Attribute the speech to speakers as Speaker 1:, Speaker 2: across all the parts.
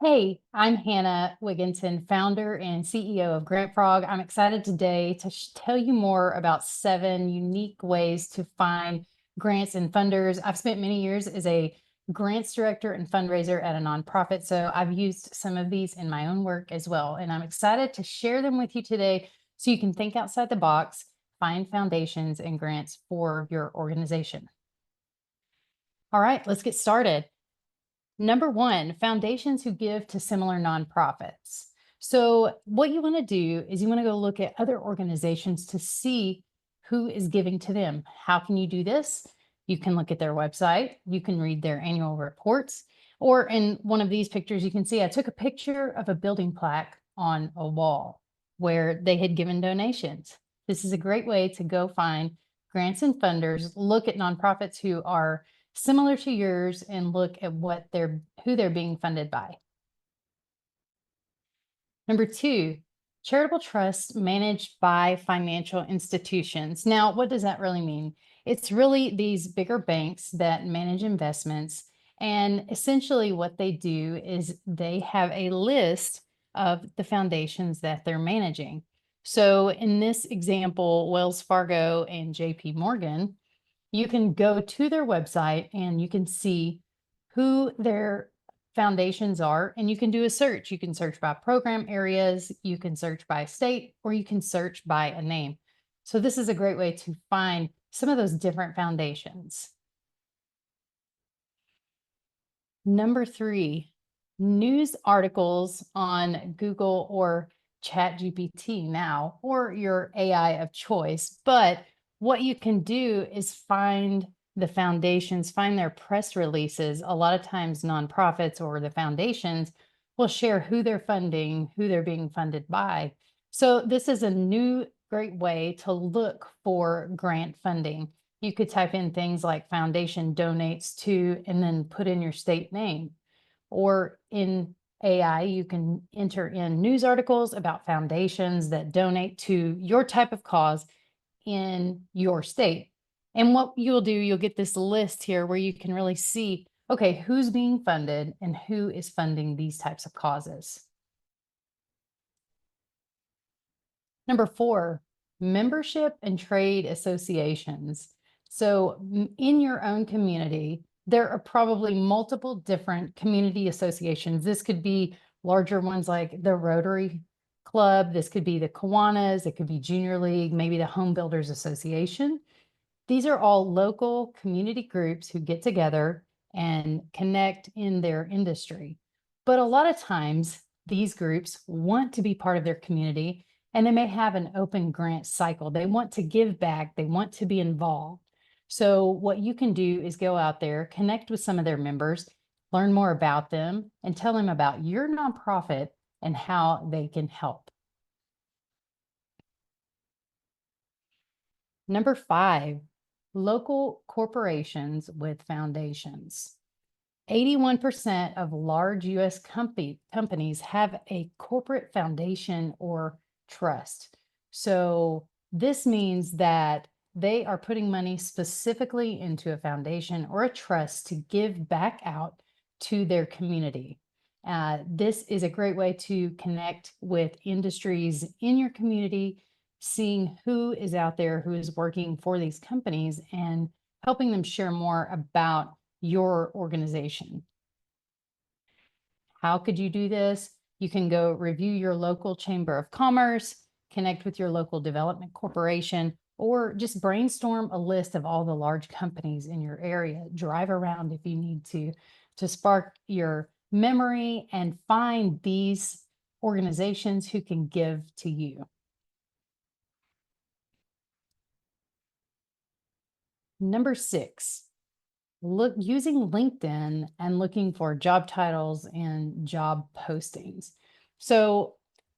Speaker 1: Hey, I'm Hannah Wiginton, founder and CEO of Grant Frog. I'm excited today to tell you more about 7 unique ways to find grants and funders. I've spent many years as a grants director and fundraiser at a nonprofit, so I've used some of these in my own work as well. And I'm excited to share them with you today so you can think outside the box, find foundations and grants for your organization. All right, let's get started. Number 1, foundations who give to similar nonprofits. So what you want to do is you want to go look at other organizations to see who is giving to them. How can you do this? You can look at their website, you can read their annual reports, or in one of these pictures, you can see I took a picture of a building plaque on a wall where they had given donations. This is a great way to go find grants and funders, look at nonprofits who are similar to yours and look at who they're being funded by. Number 2, charitable trusts managed by financial institutions. Now, what does that really mean? It's really these bigger banks that manage investments. And essentially what they do is they have a list of the foundations that they're managing. So in this example, Wells Fargo and JP Morgan, you can go to their website and you can see who their foundations are, and you can do a search. You can search by program areas, you can search by state, or you can search by a name. So this is a great way to find some of those different foundations. Number 3, news articles on Google or ChatGPT now, or your AI of choice. But what you can do is find the foundations, find their press releases. A lot of times nonprofits or the foundations will share who they're funding, who they're being funded by. So this is a new great way to look for grant funding. You could type in things like foundation donates to, and then put in your state name. Or in AI, you can enter in news articles about foundations that donate to your type of cause in your state. And what you'll do, you'll get this list here where you can really see, okay, who's being funded and who is funding these types of causes. Number 4, membership and trade associations. So in your own community, there are probably multiple different community associations. This could be larger ones like the Rotary Club. This could be the Kiwanis. It could be Junior League, maybe the Home Builders Association. These are all local community groups who get together and connect in their industry. But a lot of times, these groups want to be part of their community and they may have an open grant cycle. They want to give back, they want to be involved. So, what you can do is go out there, connect with some of their members, learn more about them, and tell them about your nonprofit and how they can help. Number 5, local corporations with foundations. 81% of large US companies have a corporate foundation or trust. So this means that they are putting money specifically into a foundation or a trust to give back out to their community. This is a great way to connect with industries in your community, seeing who is out there who is working for these companies and helping them share more about your organization. How could you do this? You can go review your local chamber of commerce, connect with your local development corporation, or just brainstorm a list of all the large companies in your area. Drive around if you need to spark your memory and find these organizations who can give to you. Number 6, using LinkedIn and looking for job titles and job postings. So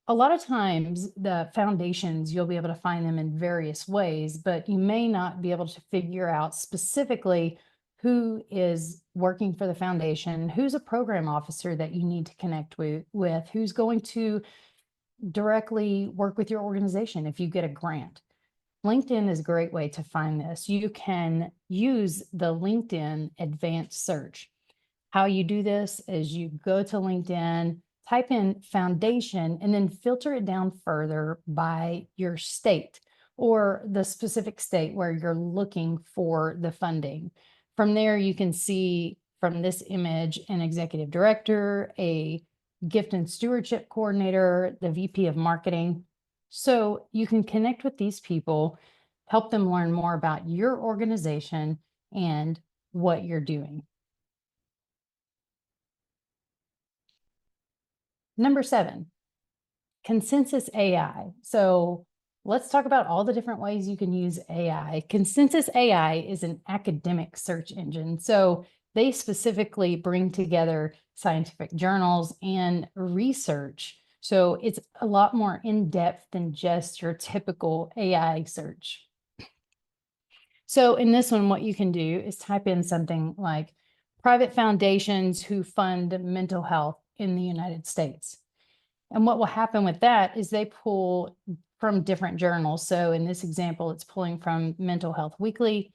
Speaker 1: a lot of times the foundations, you'll be able to find them in various ways, but you may not be able to figure out specifically who is working for the foundation, who's a program officer that you need to connect with, who's going to directly work with your organization if you get a grant. LinkedIn is a great way to find this. You can use the LinkedIn advanced search. How you do this is you go to LinkedIn, type in foundation, and then filter it down further by your state or the specific state where you're looking for the funding. From there, you can see from this image an executive director, a gift and stewardship coordinator, the VP of marketing. So you can connect with these people, help them learn more about your organization and what you're doing. Number 7, Consensus AI. So let's talk about all the different ways you can use AI. Consensus AI is an academic search engine. So they specifically bring together scientific journals and research. So it's a lot more in depth than just your typical AI search. So in this one, what you can do is type in something like private foundations who fund mental health in the United States. And what will happen with that is they pull from different journals. So in this example, it's pulling from Mental Health Weekly.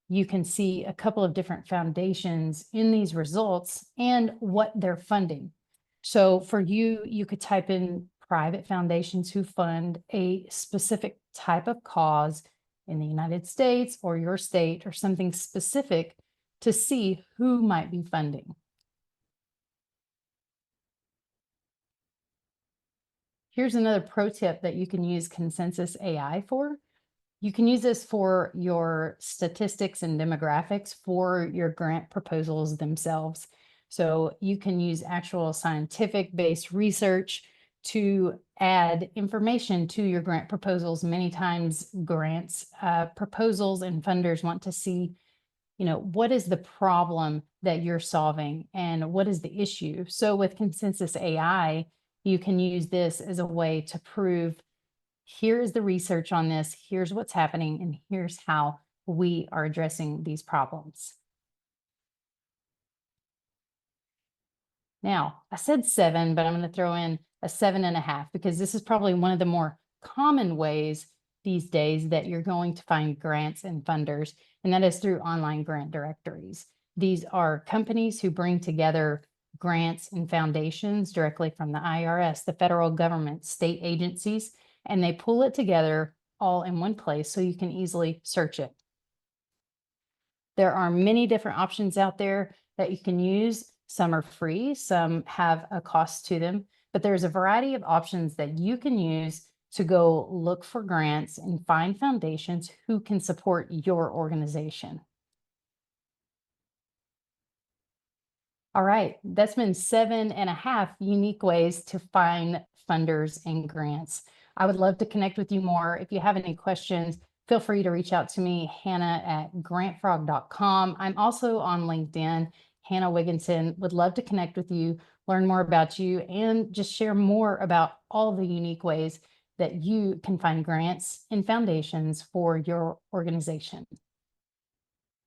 Speaker 1: You can see a couple of different foundations in these results and what they're funding. So for you, you could type in private foundations who fund a specific type of cause in the United States or your state or something specific to see who might be funding. Here's another pro tip that you can use Consensus AI for. You can use this for your statistics and demographics for your grant proposals themselves. So you can use actual scientific based research to add information to your grant proposals. Many times grants, proposals and funders want to see, what is the problem that you're solving and what is the issue? So with Consensus AI, you can use this as a way to prove here's the research on this, here's what's happening, and here's how we are addressing these problems. Now, I said 7, but I'm going to throw in a 7.5 because this is probably one of the more common ways these days that you're going to find grants and funders, and that is through online grant directories. These are companies who bring together grants and foundations directly from the IRS, the federal government, state agencies, and they pull it together all in one place so you can easily search it. There are many different options out there that you can use. Some are free, some have a cost to them, but there's a variety of options that you can use to go look for grants and find foundations who can support your organization. All right, that's been 7.5 unique ways to find funders and grants. I would love to connect with you more. If you have any questions, feel free to reach out to me, hannah@grantfrog.com. I'm also on LinkedIn, Hannah Wiginton. Would love to connect with you, learn more about you, and just share more about all the unique ways that you can find grants and foundations for your organization.